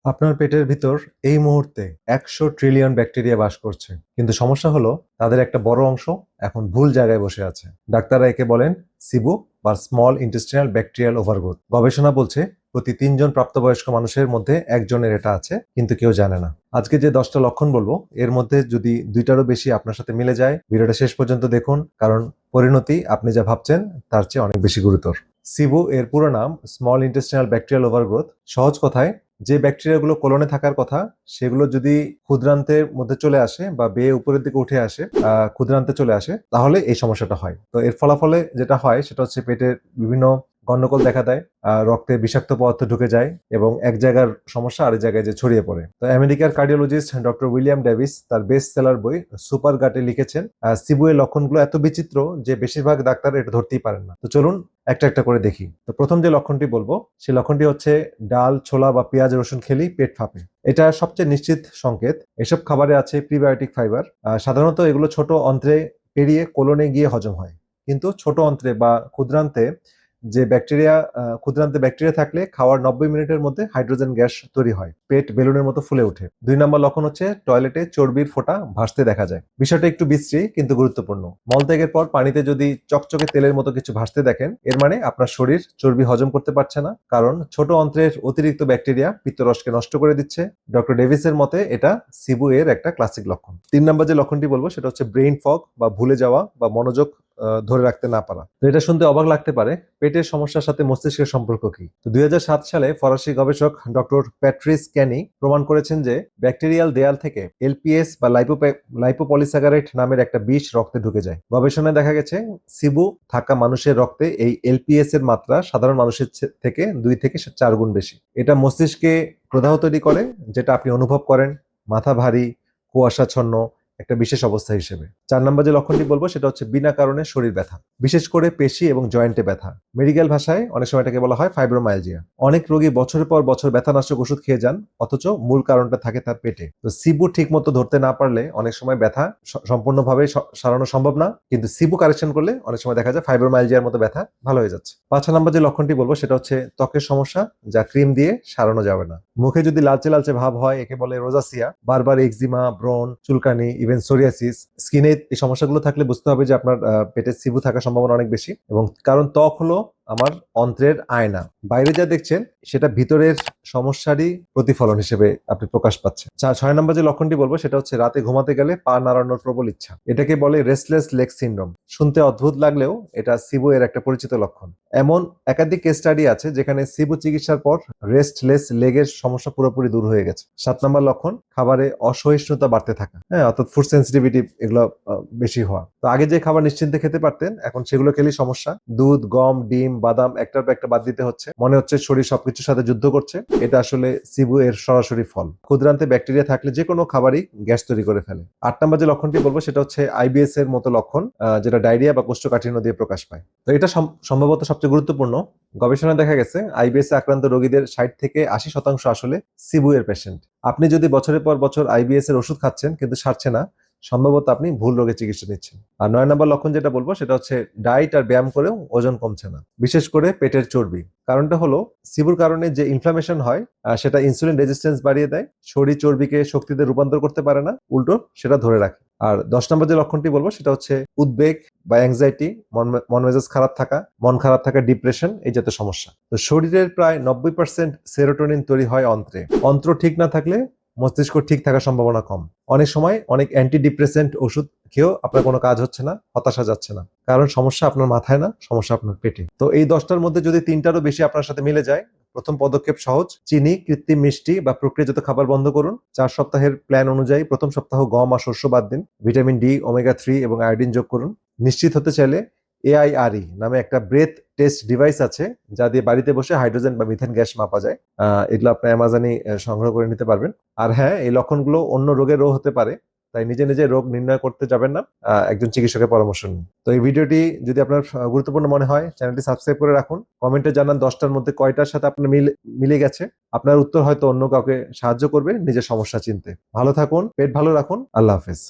আপনার পেটের ভিতর এই মুহূর্তে 100 ট্রিলিয়ন ব্যাকটেরিয়া বাস করছে, কিন্তু সমস্যা হলো তাদের একটা বড় অংশ এখন ভুল জায়গায় বসে আছে। ডাক্তাররা একে বলেন সিবু বা স্মল ইন্টেস্টিনাল ব্যাকটেরিয়াল ওভারগ্রোথ। গবেষণা বলছে প্রতি 3 জন প্রাপ্তবয়স্ক মানুষের মধ্যে একজনের এটা আছে, কিন্তু কেউ জানে না। আজকে যে 10টা লক্ষণ বলবো, এর মধ্যে যদি 2টারও বেশি আপনার সাথে মিলে যায়, ভিডিওটা শেষ পর্যন্ত দেখুন, কারণ পরিণতি আপনি যা ভাবছেন তার চেয়ে অনেক বেশি গুরুতর। সিবু এর পুরো নাম স্মল ইন্টেস্টিনাল ব্যাকটেরিয়াল ওভারগ্রোথ। সহজ কথায়, যে ব্যাকটেরিয়াগুলো কোলনে থাকার কথা সেগুলো যদি ক্ষুদ্রান্তের মধ্যে চলে আসে বা বেয়ে উপরের দিকে উঠে আসে, ক্ষুদ্রান্তে চলে আসে, তাহলে এই সমস্যাটা হয়। তো এর ফলাফলে যেটা হয় সেটা হচ্ছে পেটের বিভিন্ন গন্ডগোল দেখা দেয়, রক্তে বিষাক্ত পদার্থ ঢুকে যায় এবং এক জায়গার সমস্যা আরেক জায়গায় যে ছড়িয়ে পড়ে। তো আমেরিকার কার্ডিওলজিস্ট ডক্টর উইলিয়াম ডেভিস তার বেস্ট সেলার বই সুপার গাটে লিখেছেন সিবু এর লক্ষণগুলো এত বিচিত্র যে বেশিরভাগ ডাক্তার এটা ধরতেই পারেন না। তো চলুন একটা একটা করে দেখি। তো প্রথম যে লক্ষণটি বলবো সেই লক্ষণটি হচ্ছে ডাল, ছোলা বা পেঁয়াজ রসুন খেলেই পেট ফাঁপে। এটা সবচেয়ে নিশ্চিত সংকেত। এসব খাবারে আছে প্রিবায়োটিক ফাইবার। সাধারণত এগুলো ছোট অন্ত্রে পেরিয়ে কোলনে গিয়ে হজম হয়, কিন্তু ছোট অন্ত্রে বা ক্ষুদ্রান্তে ক্ষুদ্রান্তে ব্যাকটেরিয়া থাকলে খাওয়ার 90 মিনিটের মধ্যে হাইড্রোজেন গ্যাস তৈরি হয়, পেট বেলুনের মতো ফুলে ওঠে। 2 নম্বর লক্ষণ হচ্ছে টয়লেটে চর্বির ফোঁটা ভাসতে দেখা যায়। বিষয়টা একটু বিশ্রী কিন্তু গুরুত্বপূর্ণ। মলত্যাগের পর পানিতে যদি চকচকে তেলের মতো কিছু ভাসতে দেখেন, এর মানে আপনার শরীর চর্বি হজম করতে পারছে না, কারণ ছোট অন্ত্রের অতিরিক্ত ব্যাকটেরিয়া পিত্তরসকে নষ্ট করে দিচ্ছে। ডক্টর ডেভিসের মতে এটা সিবু এর একটা ক্লাসিক লক্ষণ। 3 নম্বর যে লক্ষণটি বলবো সেটা হচ্ছে ব্রেইন ফগ বা ভুলে যাওয়া বা মনোযোগ ধরে রাখতে না পারা। তো এটা শুনতে অবাক লাগতে পারে, পেটের সমস্যার সাথে মস্তিষ্কের সম্পর্ক কি? তো 2007 সালে ফরাসি গবেষক ডক্টর প্যাট্রিস ক্যানি প্রমাণ করেছেন যে ব্যাকটেরিয়াল দেয়াল থেকে এলপিএস বা লাইপোপলিস্যাকারাইড নামের একটা বিষ রক্তে ঢুকে যায়। গবেষণায় দেখা গেছে সিবু থাকা মানুষের রক্তে এই এলপিএস এর মাত্রা সাধারণ মানুষের থেকে 2 থেকে 4 গুণ বেশি। এটা মস্তিষ্কে প্রদাহ তৈরি করে, যেটা আপনি অনুভব করেন মাথা ভারী, কুয়াশাচ্ছন্ন একটা বিশেষ অবস্থা হিসেবে। 4 নম্বর যে লক্ষণটি বলবো সেটা হচ্ছে বিনা কারণে শরীর ব্যথা, বিশেষ করে পেশি এবং জয়েন্টে ব্যথা। মেডিকেল ভাষায় অনেক সময় এটাকে বলা হয় ফাইব্রোমায়ালজিয়া। অনেক রোগী বছরের পর বছর ব্যথানাশক ওষুধ খেয়ে যান, অথচ মূল কারণটা থাকে তার পেটে। তো সিবু ঠিক মতো ধরতে না পারলে অনেক সময় ব্যথা সম্পূর্ণভাবে সারানো সম্ভব না, কিন্তু সিবু কারেকশন করলে অনেক সময় দেখা যায় ফাইব্রোমায়ালজিয়ার মতো ব্যথা ভালো হয়ে যাচ্ছে। 5 নম্বর যে লক্ষণটি বলবো সেটা হচ্ছে ত্বকের সমস্যা, যা ক্রিম দিয়ে সারানো যাবে না। মুখে যদি লালচে লালচে ভাব হয়, একে বলে রোজাসিয়া। বারবার এক্সিমা, ব্রণ, চুলকানি, ইভেন সোরিয়াসিস। স্কিনে এই সমস্যাগুলো থাকলে বুঝতে হবে যে আপনার পেটে সিবু থাকার সম্ভাবনা অনেক বেশি, এবং কারণ ত্বক হলো আমার অন্ত্রের আয়না। বাইরে যা দেখছেন সেটা ভিতরের সমস্যারই প্রতিফলন হিসেবে আপনি প্রকাশ পাচ্ছে। 6 নম্বর যে লক্ষণটি বলবো সেটা হচ্ছে রাতে ঘুমাতে গেলে পা নাড়ানোর প্রবল ইচ্ছা। এটাকে বলে রেস্টলেস লেগ সিনড্রোম। শুনতে অদ্ভুত লাগলেও এটা সিবু এর একটা পরিচিত লক্ষণ। এমন একাধিক কেস স্টাডি আছে যেখানে সিবু চিকিৎসার পর রেস্টলেস লেগের সমস্যা পুরোপুরি দূর হয়ে গেছে। 7 নম্বর লক্ষণ খাবারে অসহিষ্ণুতা বাড়তে থাকা, হ্যাঁ, অর্থাৎ ফুড সেন্সিটিভিটি এগুলো বেশি হওয়া। তো আগে যে খাবার নিশ্চিন্তে খেতে পারতেন, এখন সেগুলো খেলেই সমস্যা। দুধ, গম, ডিম, বাদাম একটার পর একটা বাদ দিতে হচ্ছে। মনে হচ্ছে শরীর সবকিছুর সাথে যুদ্ধ করছে। এটা আসলে সিবু এর সরাসরি ফল। ক্ষুদ্রান্তে ব্যাকটেরিয়া থাকলে যে কোনো খাবারই গ্যাস তৈরি করে ফেলে। 8 নম্বর যে লক্ষণটি বলবো সেটা হচ্ছে আইবিএস এর মতো লক্ষণ, যেটা ডায়রিয়া বা কোষ্ঠকাঠিন্য দিয়ে প্রকাশ পায়। তো এটা সম্ভবত সবচেয়ে গুরুত্বপূর্ণ। গবেষণায় দেখা গেছে আইবিএস আক্রান্ত রোগীদের 60 থেকে 80% আসলে সিবু এর পেশেন্ট। আপনি যদি বছরের পর বছর আইবিএস এর ওষুধ খাচ্ছেন কিন্তু সারছে না, সম্ভবত আপনি ভুল রোগের চিকিৎসা নিচ্ছেন। আর 9 নম্বর লক্ষণ যেটা বলবো সেটা হচ্ছে ডায়েট আর ব্যায়াম করেও ওজন কমছে না, বিশেষ করে পেটের চর্বি। কারণটা হলো সিবুর কারণে যে ইনফ্লামেশন হয়, সেটা ইনসুলিন রেজিস্ট্যান্স বাড়িয়ে দেয়, শরীর চর্বিকে শক্তিতে রূপান্তর করতে পারে না, উল্টো সেটা ধরে রাখে। আর 10 নম্বর যে লক্ষণটি বলবো সেটা হচ্ছে উদ্বেগ বা অ্যাংজাইটি, মন মেজাজ খারাপ থাকা, মন খারাপ থাকা, ডিপ্রেশন, এই জাতীয় সমস্যা। তো শরীরের প্রায় 90% সেরোটোনিন তৈরি হয় অন্ত্রে। অন্ত্র ঠিক না থাকলে মস্তিষ্ক ঠিক থাকার সম্ভাবনা কম। অনেক সময় অনেক অ্যান্টি ডিপ্রেসেন্ট ওষুধ খেয়েও আপনার কোনো কাজ হচ্ছে না, হতাশা যাচ্ছে না, কারণ সমস্যা আপনার মাথায় না, সমস্যা আপনার পেটে। তো এই 10টার মধ্যে যদি 3টারও বেশি আপনার সাথে মিলে যায়, প্রথম পদক্ষেপ সহজ: চিনি, কৃত্রিম মিষ্টি বা প্রক্রিয়াজাত খাবার বন্ধ করুন। 4 সপ্তাহের প্ল্যান অনুযায়ী প্রথম সপ্তাহ গম আর শস্য বাদ দিন। ভিটামিন ডি, ওমেগা 3 এবং আয়োডিন যোগ করুন। নিশ্চিত হতে চাইলে AIRE নামে একটা ব্রেথ টেস্ট ডিভাইস আছে, যা দিয়ে বাড়িতে বসে হাইড্রোজেন বা মিথেন গ্যাস মাপা যায়। এগুলো আপনি অ্যামাজনে সংগ্রহ করে নিতে পারবেন। আর হ্যাঁ, এই লক্ষণগুলো অন্য রোগেরও হতে পারে, তাই নিজে নিজে রোগ নির্ণয় করতে যাবেন না, একজন চিকিৎসকের পরামর্শ নিন। তো এই ভিডিওটি যদি আপনার গুরুত্বপূর্ণ মনে হয়, চ্যানেলটি সাবস্ক্রাইব করে রাখুন। কমেন্টে জানান 10টার মধ্যে কয়টার সাথে আপনার মিলে গেছে। আপনার উত্তর হয়তো অন্য কাউকে সাহায্য করবে নিজের সমস্যা চিনতে। ভালো থাকুন, পেট ভালো রাখুন। আল্লাহ হাফেজ।